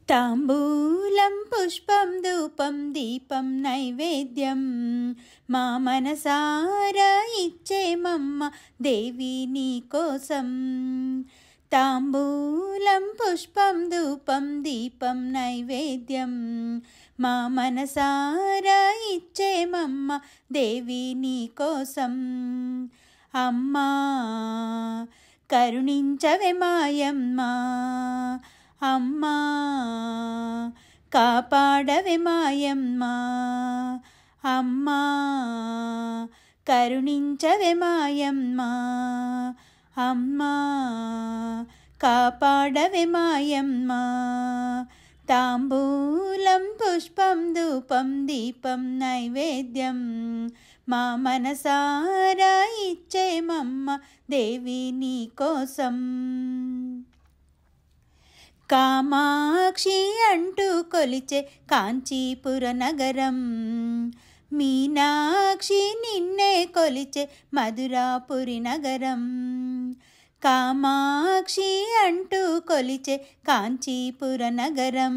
తాంబూలం పుష్పం ధూపం దీపం నైవేద్యం మా మనసారా ఇచ్చేమమ్మ దేవి నీ కోసం. తాంబూలం పుష్పం ధూపం దీపం నైవేద్యం మా మనసారా ఇచ్చేమమ్మ దేవి నీ కోసం. అమ్మా కరుణించవే మాయమ్మ, అమ్మా కాపాడవే మాయమ్మ, అమ్మా కరుణించవే మాయమ్మ, అమ్మా కాపాడవే మాయమ్మ. తాంబూలం పుష్పం ధూపం దీపం నైవేద్యం మా మనసారా ఇచ్చేమమ్మ దేవి నీ కోసం. కామాక్షి అంటూ కొలిచే కాంచీపుర నగరం, మీనాక్షి నిన్నే కొలిచే మధురాపురి నగరం. కామాక్షి అంటూ కొలిచే కాంచీపుర నగరం,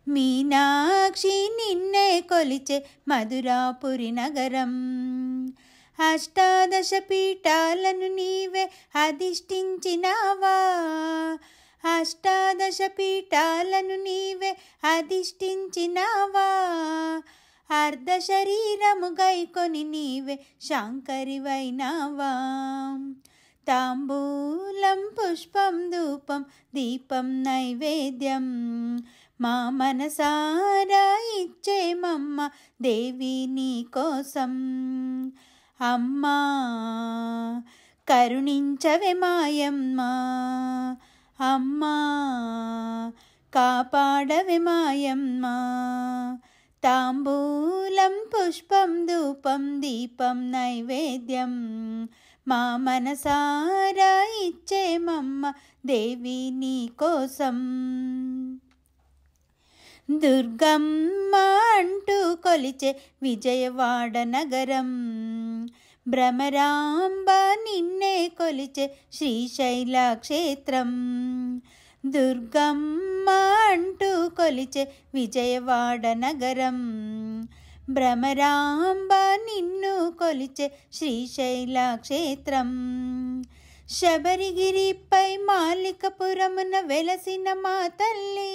మీనాక్షి నిన్నే కొలిచే మధురాపురి నగరం. అష్టాదశ పీఠాలను నీవే అధిష్ఠించినావా, అష్టాదశ పీఠాలను నీవే అధిష్ఠించినావా. అర్ధ శరీరము గైకొని నీవే శాంకరివైనావా. తాంబూలం పుష్పం ధూపం దీపం నైవేద్యం మా మనసారా ఇచ్చేమమ్మ దేవి నీ కోసం. అమ్మా కరుణించవే మాయమ్మ, అమ్మా కాపాడవే మాయమ్మ. తాంబూలం పుష్పం ధూపం దీపం నైవేద్యం మా మనసారా ఇచ్చేమమ్మ దేవి నీ కోసం. దుర్గమ్మ అంటూ కొలిచే విజయవాడ నగరం, భ్రమరాంబ నిన్నే కొలిచే శ్రీశైల క్షేత్రం. దుర్గమ్మ అంటూ కొలిచే విజయవాడ నగరం, భ్రమరాంబ నిన్ను కొలిచే శ్రీశైల క్షేత్రం. శబరిగిరిపై మాలికపురమున వెలసిన మా తల్లి,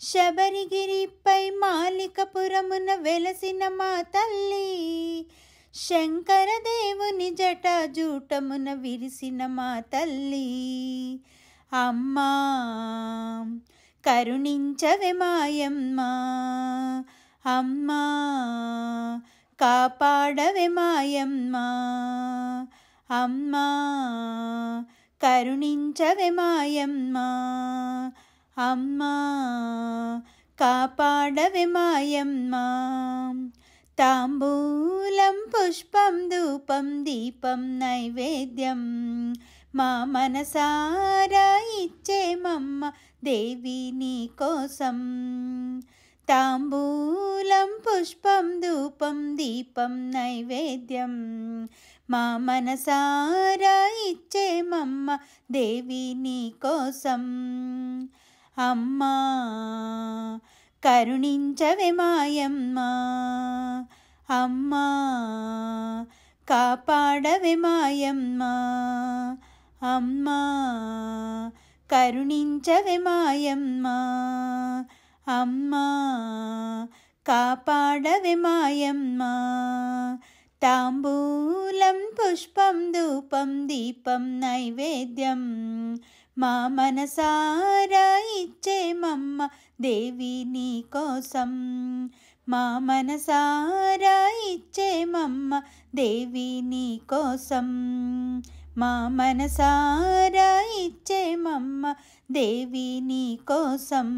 శబరిగిరిపై మాలికపురమున వెలసిన మా తల్లి. శంకరదేవుని జటాజూటమున విరిసిన మా తల్లి. అమ్మా కరుణించవే మాయమ్మ, అమ్మా కాపాడవే మాయమ్మ, అమ్మా కరుణించవే మాయమ్మ, అమ్మా కాపాడవే మాయమ్మ. తాంబూలం పుష్పం ధూపం దీపం నైవేద్యం మా మనసారా ఇచ్చేమమ్మ దేవి నీ కోసం. తాంబూలం పుష్పం ధూపం దీపం నైవేద్యం మా మనసారా ఇచ్చేమమ్మ దేవి నీ కోసం. అమ్మా కరుణించవే మాయమ్మ, అమ్మా కాపాడవే మాయమ్మ, అమ్మా కరుణించవే మాయమ్మ, అమ్మా కాపాడవే మాయమ్మ. తాంబూలం పుష్పం ధూపం దీపం నైవేద్యం మా మనసారా ఇచ్చేమమ్మ దేవి నీ కోసం. మా మనసారా ఇచ్చేమమ్మ దేవి నీ కోసం. మా మనసారా ఇచ్చేమమ్మ దేవి నీ కోసం.